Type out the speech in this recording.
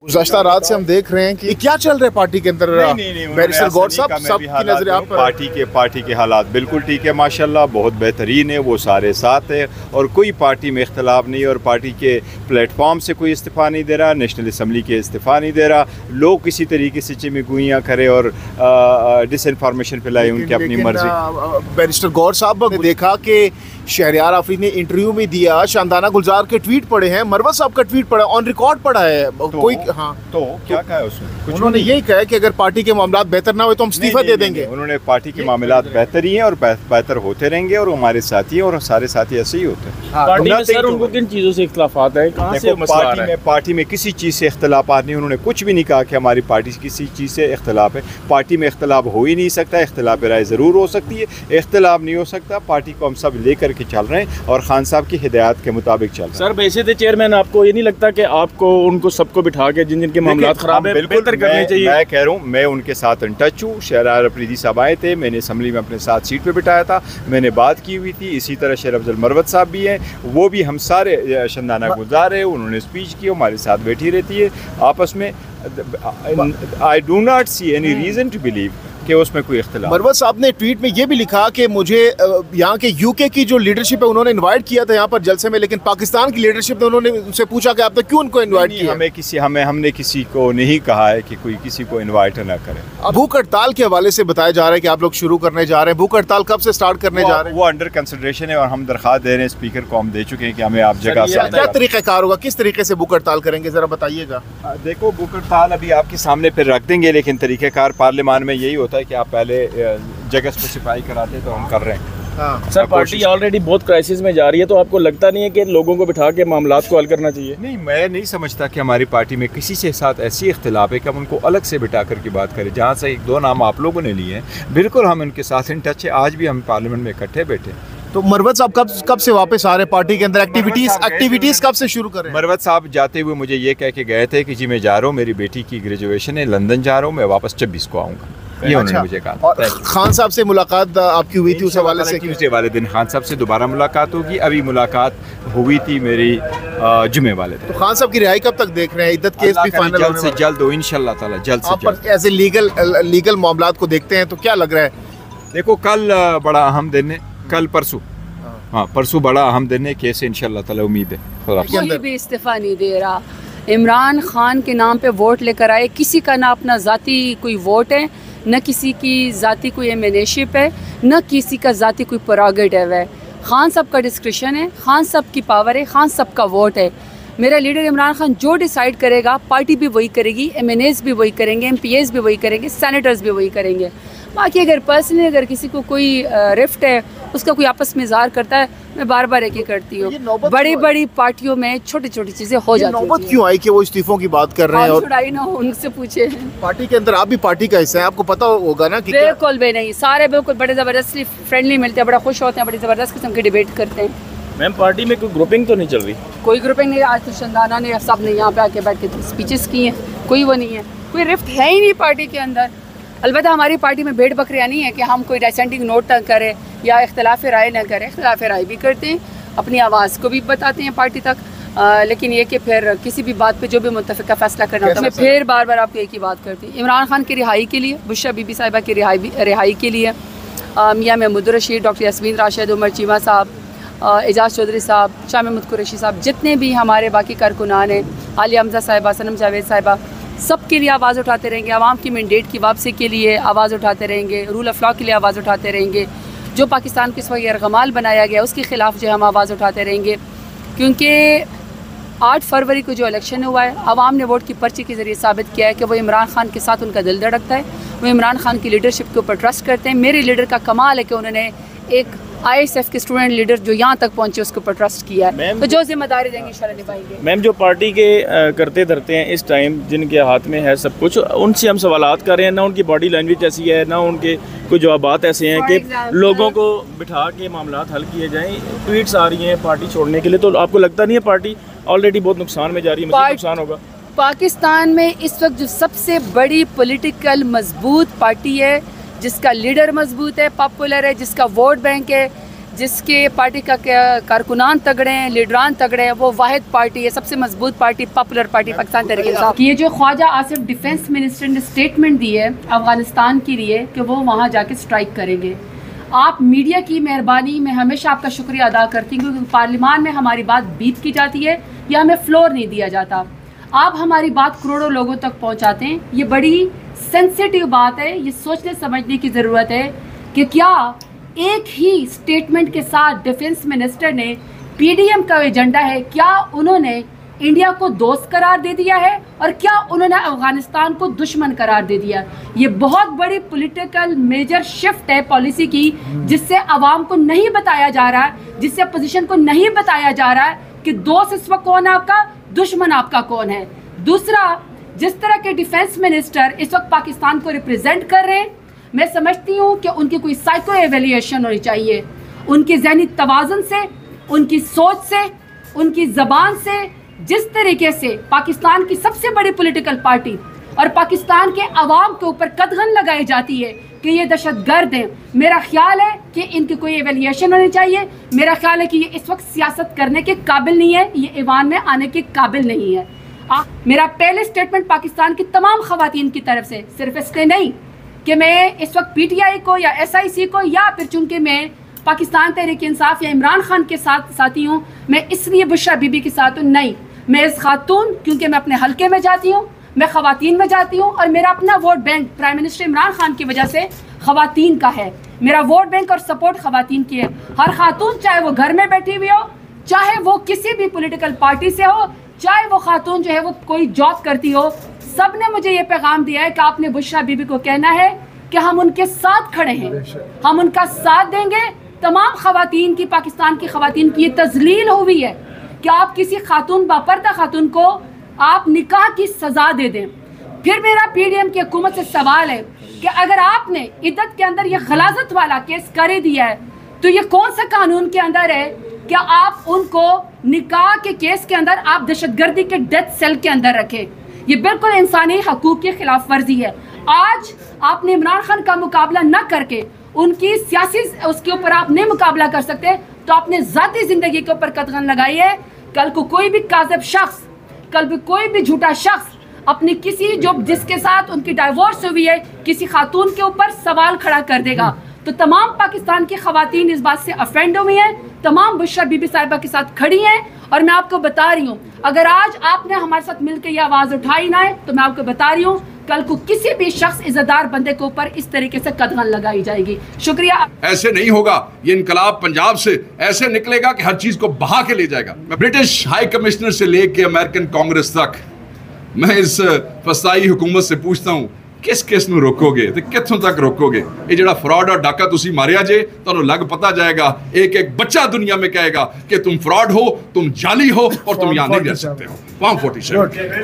गुज़श्ता रात से हम देख रहे हैं कि क्या चल रहा है पार्टी के अंदर। बैरिस्टर गौर साहब, सबकी नजर आप पर। पार्टी के हालात बिल्कुल ठीक है माशाल्लाह, बहुत बेहतरीन है, वो सारे साथ है और कोई पार्टी में इख्तलाफ नहीं, और पार्टी के प्लेटफॉर्म से कोई इस्तीफ़ा नहीं दे रहा, नेशनल असम्बली के इस्तीफ़ा नहीं दे रहा। लोग किसी तरीके से चिमगुइयाँ करे और डिसइंफॉर्मेशन फैलाए उनकी अपनी मर्जी। बैरिस्टर गौर साहब ने देखा कि शहरयार आफरीदी ने इंटरव्यू में दिया, शानदाना गुलजार के ट्वीट पढ़े हैं, मरवत साहब का ट्वीट पढ़ा, ऑन रिकॉर्ड पढ़ा है कोई। हाँ, तो क्या कहा है उसमें? उन्होंने यही कहा कि अगर पार्टी के मामलात बेहतर ना हो तो हम इस्तीफा दे देंगे। उन्होंने पार्टी के मामलात बेहतर ही हैं और बेहतर होते रहेंगे, और हमारे साथी हैं और सारे साथी ऐसे ही होते हैं। पार्टी में सर उनको किन चीज़ों से इख्तिलाफात है? कहाँ से मसला आ रहा है? पार्टी में किसी चीज़ से इख्तिलाफात नहीं, उन्होंने कुछ भी नहीं कहा कि हमारी पार्टी किसी चीज़ से इख्तिलाफ है। पार्टी में इख्तिलाफ हो ही नहीं सकता, इख्तिलाफ राय ज़रूर हो सकती है, इख्तिलाफ नहीं हो सकता। पार्टी को हम सब लेकर के चल रहे हैं और खान साहब की हिदायत के मुताबिक चल रहे हैं। सर वैसे थे चेयरमैन, आपको ये नहीं लगता कि आपको उनको सबको बिठा के जिन जिनके मामलात खराब है बेहतर करने चाहिए? मैं कह रहा हूँ, मैं उनके साथ इन टच हूँ। शहरयार अफरीदी साहब आए थे, मैंने असम्बली में अपने साथ सीट पे बिठाया था, मैंने बात की हुई थी। इसी तरह शेर अफजल मरवत साहब भी हैं, वो भी हम सारे शानदाना गुजार है, उन्होंने स्पीच की, हमारे साथ बैठी रहती है आपस में। I do not see any reason to believe कि उसमें कोई इख्तिलाफ। मरवत साहब ने ट्वीट में ये भी लिखा कि मुझे यहाँ के यूके की जो लीडरशिप है उन्होंने इनवाइट किया था यहाँ पर जलसे में, लेकिन पाकिस्तान की लीडरशिप ने उन्होंने उनसे पूछा कि आपने क्यों उनको इनवाइट किया। हमने किसी को नहीं कहा है कि कोई किसी को इनवाइट ना करे। भूख हड़ताल के हवाले से बताया जा रहा है कि आप लोग शुरू करने जा रहे हैं, भूख हड़ताल कब से स्टार्ट करने जा रहे हैं? वो अंडर कंसिडरेशन है और हम दरख्वास्त दे रहे हैं, स्पीकर को हम दे चुके हैं कि हमें आप जगह से। क्या तरीक़ाकार होगा, किस तरीके से भूख हड़ताल करेंगे, जरा बताइएगा। देखो, भूख हड़ताल अभी आपके सामने फिर रख देंगे, लेकिन तरीक़ेकार पार्लियामान में यही होता है कि आप पहले जगह स्पेसिफाई कराते तो हम कर रहे हैं। हाँ। सर पार्टी ऑलरेडी बहुत क्राइसिस में जा रही है, तो आपको लगता नहीं है कि लोगों को बिठा के मामलात को हल करना चाहिए? नहीं, मैं नहीं समझता कि हमारी पार्टी में किसी से साथ ऐसी इख्तिलाफ है कि हम उनको अलग से बिठा कर की बात करें। जहाँ से 1-2 नाम आप लोगों ने लिए हैं, बिल्कुल हम उनके साथ इन टच है, आज भी हम पार्लियामेंट में इकट्ठे बैठे। तो मरवत साहब कब से वापस आ रहे पार्टी के अंदर? एक्टिविटीज कब से शुरू कर रहे हैं? मरवत साहब जाते हुए मुझे ये कह के गए थे कि जी मैं जा रहा हूँ, मेरी बेटी की ग्रेजुएशन है, लंदन जा रहा हूँ, मैं वापस 26 को आऊँगा। ये उन्होंने मुझे कहा। और खान साहब से मुलाकात आपकी हुई थी उस हवाले से? ट्यूसडे वाले दिन खान साहब से दोबारा मुलाकात होगी। अभी मुलाकात हुई थी मेरी जुमे वाले दिन। तो खान साहब की रिहाई कब तक देख रहे हैं? इद्दत केस भी फाइनल जल्द से जल्द हो इंशाल्लाह ताला, जल्द से जल्द। ऐसे लीगल मामलात को देखते हैं तो क्या लग रहा है? देखो, कल बड़ा अहम दिन है, कल परसों, हाँ परसों बड़ा अहम दिन है, केस इंशाल्लाह ताला उम्मीद है। कोई भी इस्तीफा नहीं दे रहा। इमरान खान के नाम पे वोट लेकर आए, किसी का ना अपना ज़ाती कोई वोट है, न किसी की ज़ाती कोई एमएनएशिप है, न किसी का ज़ाती कोई प्रोगेटिव है। खान साहब का डिस्क्रिशन है, खान साहब की पावर है, खान साहब का वोट है। मेरा लीडर इमरान खान जो डिसाइड करेगा, पार्टी भी वही करेगी, एमएनएस भी वही करेंगे, एमपीएस भी वही करेंगे, सेनेटर्स भी वही करेंगे। बाकी अगर पर्सनली अगर किसी को कोई रिफ्ट है, उसका कोई आपस में इज़हार करता है, मैं बार बार एक ही करती हूँ। बड़ी बड़ी पार्टियों में छोटी छोटी चीज़ें हो जाती हैं। नौबत क्यों आई कि वो इस्तीफों की बात कर रहे हैं? और छुड़ाई ना हो, उनसे पूछे। पार्टी के अंदर आप भी पार्टी का हिस्सा है, आपको पता होगा ना कि बिल्कुल भी नहीं, सारे बिल्कुल बड़े ज़बरदस्ती फ्रेंडली मिलते हैं, बड़ा खुश होते हैं, बड़ी ज़बरदस्त किस्म की डिबेट करते हैं। मैम पार्टी में कोई ग्रुपिंग तो नहीं चल रही? कोई ग्रुपिंग नहीं। आज तो शानदाना ने सब ने यहाँ पे आके बैठ के स्पीचेस की हैं, कोई वो नहीं है, कोई रिफ्ट है ही नहीं पार्टी के अंदर। अलबत्ता हमारी पार्टी में भेड़ बकरियाँ नहीं है कि हम कोई डिसेंटिंग नोट ना करें या इख्तिलाफ राय ना करें। इख्तिलाफ राय भी करते हैं, अपनी आवाज़ को भी बताते हैं पार्टी तक, लेकिन ये कि फिर किसी भी बात पे जो भी मुत्तफ़िक़ा फ़ैसला करना होता है, फिर बार बार आपको एक ही बात करती है। इमरान खान की रिहाई के लिए, बुशरा बीबी साहिबा की रिहाई के लिए, मियाँ महमूद रशीद, डॉक्टर यास्मीन राशिद, उमर चीमा साहब, एजाज़ चौधरी साहब, शाह महमूद कुरैशी साहब, जितने भी हमारे बाकी कारकुनान हैं, आलिया हमज़ा साहिबा, सनम जावेद साहिबा, सब के लिए आवाज़ उठाते रहेंगे। आवाम की मैंडेट की वापसी के लिए आवाज़ उठाते रहेंगे, रूल ऑफ लॉ के लिए आवाज़ उठाते रहेंगे। जो पाकिस्तान को इस वक्त यरगमाल बनाया गया उसके ख़िलाफ़ जो हम आवाज़ उठाते रहेंगे, क्योंकि 8 फरवरी को जो इलेक्शन हुआ है, आवाम ने वोट की पर्ची के ज़रिए साबित किया है कि वो इमरान खान के साथ उनका दिल धड़कता है, वो इमरान खान की लीडरशिप के ऊपर ट्रस्ट करते हैं। मेरे लीडर का कमाल है कि उन्होंने एक ISF के स्टूडेंट लीडर जो यहाँ तक पहुँचे उसके ऊपर ट्रस्ट किया है, तो जो जिम्मेदारी देंगे इंशाल्लाह निभाएंगे। मैम जो पार्टी के करते धरते हैं इस टाइम, जिनके हाथ में है सब कुछ, उनसे हम सवालात कर रहे हैं, ना उनकी बॉडी लैंग्वेज ऐसी है, ना उनके कोई जवाबात ऐसे हैं कि लोगों को बिठा के मामलात हल किए जाएँ। ट्वीट्स आ रही हैं पार्टी छोड़ने के लिए, तो आपको लगता नहीं है पार्टी ऑलरेडी बहुत नुकसान में जा रही है, मज़ीद नुकसान होगा? पाकिस्तान में इस वक्त जो सबसे बड़ी पॉलिटिकल मजबूत पार्टी है, जिसका लीडर मजबूत है, पॉपुलर है, जिसका वोट बैंक है, जिसके पार्टी का कारकुनान तगड़े हैं, लीडरान तगड़े हैं, वो वाहिद पार्टी है, सबसे मजबूत party, popular party Pakistan Tehreek Insaf. ये जो ख्वाजा आसिफ डिफेंस मिनिस्टर ने स्टेटमेंट दी है अफ़गानिस्तान के लिए कि वो वहाँ जाके स्ट्राइक करेंगे, आप मीडिया की मेहरबानी, मैं हमेशा आपका शुक्रिया अदा करती हूँ क्योंकि पार्लियामान में हमारी बात बीट की जाती है या हमें फ्लोर नहीं दिया जाता। आप हमारी बात करोड़ों लोगों तक पहुँचाते हैं, ये बड़ी सेंसिटिव बात है। ये सोचने समझने की ज़रूरत है कि क्या एक ही स्टेटमेंट के साथ डिफेंस मिनिस्टर ने पीडीएम का एजेंडा है, क्या उन्होंने इंडिया को दोस्त करार दे दिया है और क्या उन्होंने अफगानिस्तान को दुश्मन करार दे दिया। ये बहुत बड़ी पॉलिटिकल मेजर शिफ्ट है पॉलिसी की, जिससे आवाम को नहीं बताया जा रहा है, जिससे अपोजिशन को नहीं बताया जा रहा है कि दोस्त इस वक्त कौन है आपका, दुश्मन आपका कौन है। दूसरा, जिस तरह के डिफेंस मिनिस्टर इस वक्त पाकिस्तान को रिप्रेजेंट कर रहे हैं, मैं समझती हूँ कि उनकी कोई साइको एवेल्यूएशन होनी चाहिए, उनके ज़हनी तवाज़ुन से, उनकी सोच से, उनकी ज़बान से, जिस तरीके से पाकिस्तान की सबसे बड़ी पॉलिटिकल पार्टी और पाकिस्तान के अवाम के ऊपर कदगन लगाई जाती है कि ये दहशतगर्द हैं। मेरा ख्याल है कि इनकी कोई एवेल्यूएशन होनी चाहिए। मेरा ख्याल है कि ये इस वक्त सियासत करने के काबिल नहीं है, ये ईवान में आने के काबिल नहीं है। मेरा पहले स्टेटमेंट पाकिस्तान की तमाम ख़वातीन की तरफ से, सिर्फ इसलिए नहीं कि मैं इस वक्त पीटीआई को या एसआईसी को या फिर चूँकि मैं पाकिस्तान तहरीक इंसाफ या इमरान खान के साथ साथी हूँ, मैं इसलिए बुशरा बीबी के साथ हूँ, नहीं, मैं इस खातून, क्योंकि मैं अपने हल्के में जाती हूँ, मैं ख़वातीन में जाती हूँ और मेरा अपना vote bank prime minister Imran Khan की वजह से ख़वातीन का है। मेरा वोट बैंक और सपोर्ट ख़वातीन की है। हर खातून, चाहे वो घर में बैठी हुई हो, चाहे वो किसी भी पॉलिटिकल पार्टी से हो, चाहे वो खातून जो है वो कोई जॉब करती हो, सब ने मुझे ये पैगाम दिया है कि आपने बुशरा बीबी को कहना है कि हम उनके साथ खड़े हैं, हम उनका साथ देंगे। तमाम ख़वातीन की, पाकिस्तान की ख़वातीन की ये तज़लील हुई है कि आप किसी खातून, बापर्दा खातून को आप निकाह की सज़ा दे दें। फिर मेरा पीडीएम की हुकूमत से सवाल है कि अगर आपने इद्दत के अंदर ये गलाजत वाला केस कर ही दिया है तो ये कौन सा कानून के अंदर है कि आप उनको निकाह के केस के अंदर आप दहशतगर्दी के डेथ सेल के अंदर रखें। ये बिल्कुल इंसानी हकूक़ की खिलाफ वर्जी है। आज आपने इमरान खान का मुकाबला न करके उनकी सियासी उसके ऊपर आप नहीं मुकाबला कर सकते तो आपने ज़ाती ज़िंदगी के ऊपर कदगन लगाई है। कल को कोई भी काज़िब शख्स, कल भी कोई भी झूठा शख्स अपनी किसी जो जिसके साथ उनकी डाइवोर्स हुई है किसी खातून के ऊपर सवाल खड़ा कर देगा। तो तमाम पाकिस्तान की ख़वातीन इस बात से अफेंड हुई हैं, तमाम बुशरा बीबी साहिबा के साथ खड़ी हैं। और मैं आपको बता रही हूँ, अगर आज आपने हमारे साथ मिलकर ये आवाज़ उठाई ना है तो मैं आपको बता रही हूँ कल को किसी भी शख्स इज्जतदार बंदे के ऊपर इस तरीके से कदगन लगाई जाएगी। शुक्रिया। ऐसे नहीं होगा, ये इनकलाब पंजाब से ऐसे निकलेगा कि हर चीज को बहा के ले जाएगा। मैं ब्रिटिश हाई कमिश्नर से लेके अमेरिकन कांग्रेस तक, मैं इस फसाई हुकूमत से पूछता हूँ, किस किस ਨੂੰ रोकोगे तो कितों तक रोकोगे? ये जड़ा फ्रॉड और डाका तुसी मारिया जे तो लग पता जाएगा। एक एक बच्चा दुनिया में कहेगा कि तुम फ्रॉड हो, तुम जाली हो और तुम यहाँ नहीं रह सकते हो। 147